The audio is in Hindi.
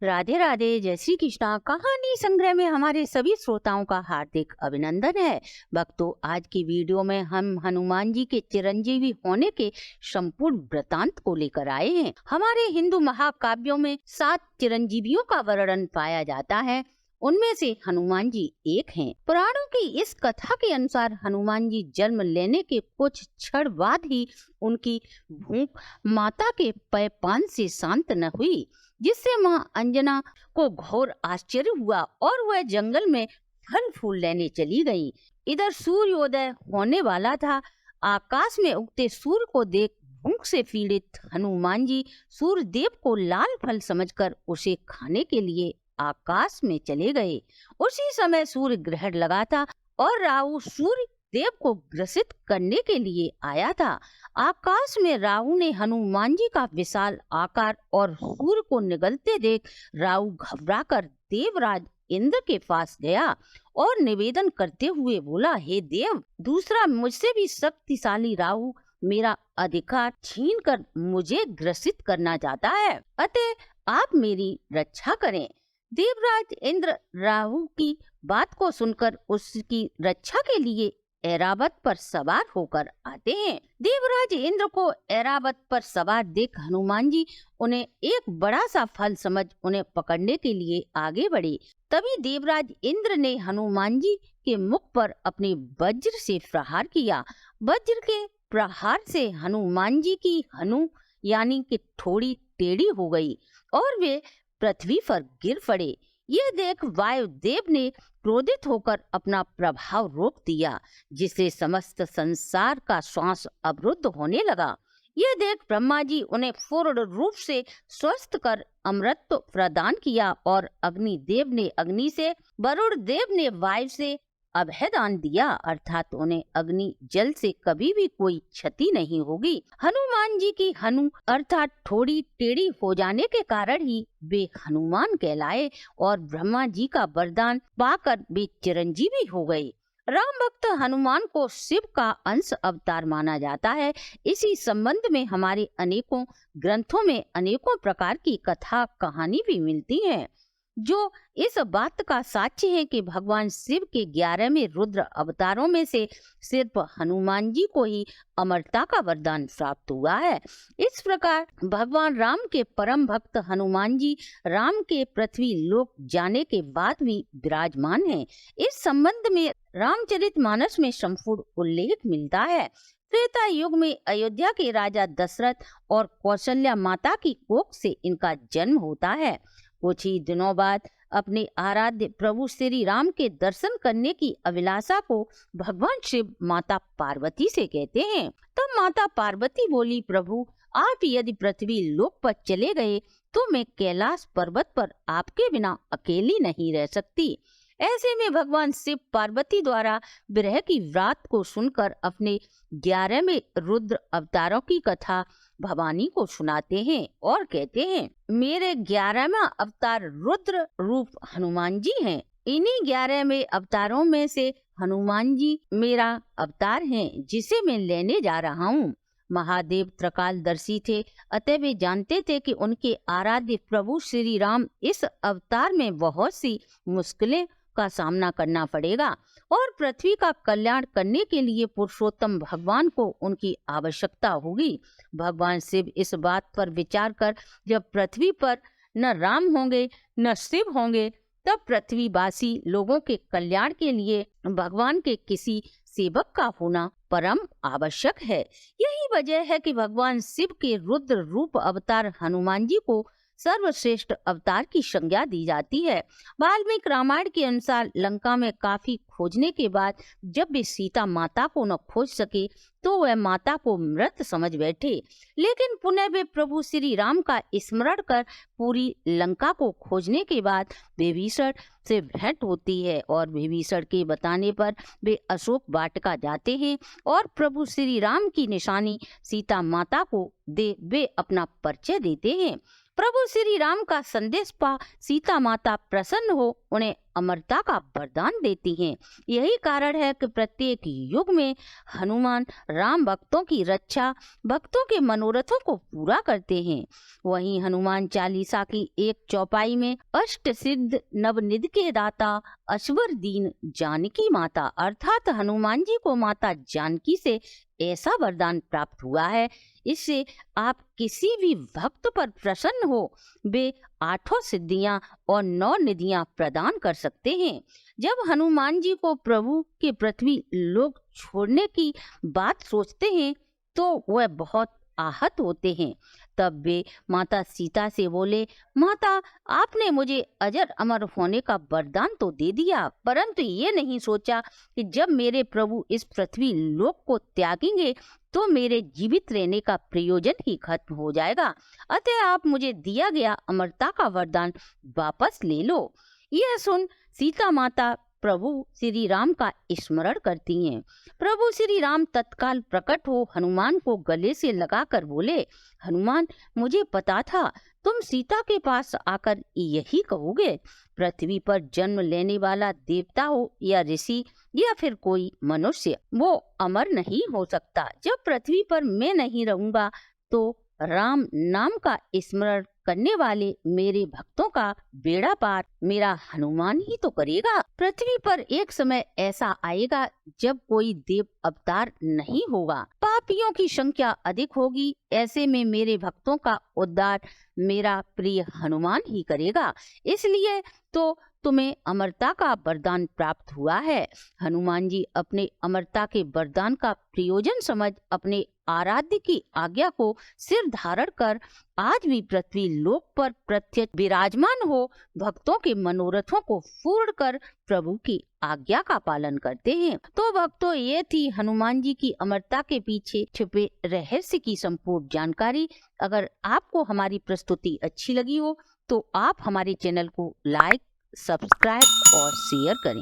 राधे राधे, जय श्री कृष्णा। कहानी संग्रह में हमारे सभी श्रोताओं का हार्दिक अभिनंदन है। भक्तों, आज की वीडियो में हम हनुमान जी के चिरंजीवी होने के संपूर्ण वृतांत को लेकर आए हैं। हमारे हिंदू महाकाव्यों में 7 चिरंजीवियों का वर्णन पाया जाता है, उनमें से हनुमान जी एक हैं। पुराणों की इस कथा के अनुसार हनुमान जी जन्म लेने के कुछ क्षण बाद ही उनकी भूख माता के पेयपान से शांत न हुई, जिससे मां अंजना को घोर आश्चर्य हुआ और वह जंगल में फल फूल लेने चली गई। इधर सूर्योदय होने वाला था। आकाश में उगते सूर्य को देख भूख से पीड़ित हनुमान जी सूर्य देव को लाल फल समझकर उसे खाने के लिए आकाश में चले गए। उसी समय सूर्य ग्रहण लगा था और राहु सूर्य देव को ग्रसित करने के लिए आया था। आकाश में राहु ने हनुमान जी का विशाल आकार और सूर्य को निगलते देख राहु घबराकर देवराज इंद्र के पास गया और निवेदन करते हुए बोला, हे देव, दूसरा मुझसे भी शक्तिशाली राहु मेरा अधिकार छीनकर मुझे ग्रसित करना चाहता है, अतः आप मेरी रक्षा करें। देवराज इंद्र राहु की बात को सुनकर उसकी रक्षा के लिए ऐरावत पर सवार होकर आते हैं। देवराज इंद्र को ऐरावत पर सवार देख हनुमान जी उन्हें एक बड़ा सा फल समझ उन्हें पकड़ने के लिए आगे बढ़े। तभी देवराज इंद्र ने हनुमान जी के मुख पर अपने वज्र से प्रहार किया। वज्र के प्रहार से हनुमान जी की हनु यानी कि थोड़ी टेढ़ी हो गई और वे पृथ्वी पर गिर पड़े। ये देख वायुदेव ने क्रोधित होकर अपना प्रभाव रोक दिया, जिससे समस्त संसार का श्वास अवरुद्ध होने लगा। ये देख ब्रह्मा जी उन्हें पूर्ण रूप से स्वस्थ कर अमृत प्रदान किया और अग्निदेव ने अग्नि से, वरुण देव ने वायु से अभयदान दिया, अर्थात उन्हें अग्नि जल से कभी भी कोई क्षति नहीं होगी। हनुमान जी की हनु अर्थात थोड़ी टेढ़ी हो जाने के कारण ही वे हनुमान कहलाए और ब्रह्मा जी का वरदान पाकर वे चिरंजीवी हो गए। राम भक्त हनुमान को शिव का अंश अवतार माना जाता है। इसी संबंध में हमारे अनेकों ग्रंथों में अनेकों प्रकार की कथा कहानी भी मिलती है, जो इस बात का साक्ष्य है कि भगवान शिव के 11वें रुद्र अवतारों में से सिर्फ हनुमान जी को ही अमरता का वरदान प्राप्त हुआ है। इस प्रकार भगवान राम के परम भक्त हनुमान जी राम के पृथ्वी लोक जाने के बाद भी विराजमान हैं। इस संबंध में रामचरितमानस में संपूर्ण उल्लेख मिलता है। त्रेता युग में अयोध्या के राजा दशरथ और कौशल्या माता की कोख से इनका जन्म होता है। कुछ ही दिनों बाद अपने आराध्य प्रभु श्री राम के दर्शन करने की अभिलाषा को भगवान शिव माता पार्वती से कहते हैं। तब माता पार्वती बोली, प्रभु, आप यदि पृथ्वी लोक पर चले गए तो मैं कैलाश पर्वत पर आपके बिना अकेली नहीं रह सकती। ऐसे में भगवान शिव पार्वती द्वारा विरह की व्रात को सुनकर अपने 11वें रुद्र अवतारों की कथा भवानी को सुनाते हैं और कहते हैं, मेरे 11वां अवतार रुद्र रूप हनुमान जी हैं। इन्हीं 11वें अवतारों में से हनुमान जी मेरा अवतार हैं, जिसे मैं लेने जा रहा हूँ। महादेव त्रिकालदर्शी थे, अतः वे जानते थे कि उनके आराध्य प्रभु श्री राम इस अवतार में बहुत सी मुश्किलें का सामना करना पड़ेगा और पृथ्वी का कल्याण करने के लिए पुरुषोत्तम भगवान को उनकी आवश्यकता होगी। भगवान शिव इस बात पर विचार कर जब पृथ्वी पर न राम होंगे न शिव होंगे, तब पृथ्वीवासी लोगों के कल्याण के लिए भगवान के किसी सेवक का होना परम आवश्यक है। यही वजह है कि भगवान शिव के रुद्र रूप अवतार हनुमान जी को सर्वश्रेष्ठ अवतार की संज्ञा दी जाती है। वाल्मीकि रामायण के अनुसार लंका में काफी खोजने के बाद जब वे सीता माता को न खोज सके तो वह माता को मृत समझ बैठे, लेकिन पुनः वे प्रभु श्री राम का स्मरण कर पूरी लंका को खोजने के बाद विभीषण से भेंट होती है और विभीषण के बताने पर वे अशोक वाटिका जाते हैं और प्रभु श्री राम की निशानी सीता माता को दे वे अपना परिचय देते हैं। प्रभु श्री राम का संदेश पा सीता माता प्रसन्न हो उन्हें अमरता का वरदान देती हैं। यही कारण है कि प्रत्येक युग में हनुमान राम भक्तों की रक्षा, भक्तों के मनोरथों को पूरा करते हैं। वहीं हनुमान चालीसा की एक चौपाई में अष्ट सिद्ध नवनिधि के दाता अश्वर दीन जानकी माता अर्थात हनुमान जी को माता जानकी से ऐसा वरदान प्राप्त हुआ है, इससे आप किसी भी भक्त पर प्रसन्न हो वे 8 सिद्धियां और 9 निधियां प्रदान कर सकते हैं। जब हनुमान जी को प्रभु के पृथ्वी लोक छोड़ने की बात सोचते हैं तो वह बहुत आहत होते हैं। तब वे माता सीता से बोले, माता आपने मुझे अजर अमर होने का वरदान तो दे दिया, परंतु ये नहीं सोचा कि जब मेरे प्रभु इस पृथ्वी लोक को त्यागेंगे तो मेरे जीवित रहने का प्रयोजन ही खत्म हो जाएगा। अतः आप मुझे दिया गया अमरता का वरदान वापस ले लो। यह सुन सीता माता प्रभु श्री राम का स्मरण करती हैं। प्रभु श्री राम तत्काल प्रकट हो हनुमान को गले से लगाकर बोले, हनुमान मुझे पता था तुम सीता के पास आकर यही कहोगे। पृथ्वी पर जन्म लेने वाला देवता हो या ऋषि या फिर कोई मनुष्य, वो अमर नहीं हो सकता। जब पृथ्वी पर मैं नहीं रहूंगा तो राम नाम का स्मरण करने वाले मेरे भक्तों का बेड़ा पार मेरा हनुमान ही तो करेगा। पृथ्वी पर एक समय ऐसा आएगा जब कोई देव अवतार नहीं होगा, पापियों की संख्या अधिक होगी। ऐसे में मेरे भक्तों का उद्धार मेरा प्रिय हनुमान ही करेगा। इसलिए तो तुम्हें अमरता का वरदान प्राप्त हुआ है। हनुमान जी अपने अमरता के वरदान का प्रयोजन समझ अपने आराध्य की आज्ञा को सिर धारण कर आज भी पृथ्वी लोक पर प्रत्यक्ष विराजमान हो भक्तों के मनोरथों को पूर्ण कर प्रभु की आज्ञा का पालन करते हैं। तो भक्तों, ये थी हनुमान जी की अमरता के पीछे छुपे रहस्य की संपूर्ण जानकारी। अगर आपको हमारी प्रस्तुति अच्छी लगी हो तो आप हमारे चैनल को लाइक, सब्सक्राइब और शेयर करें।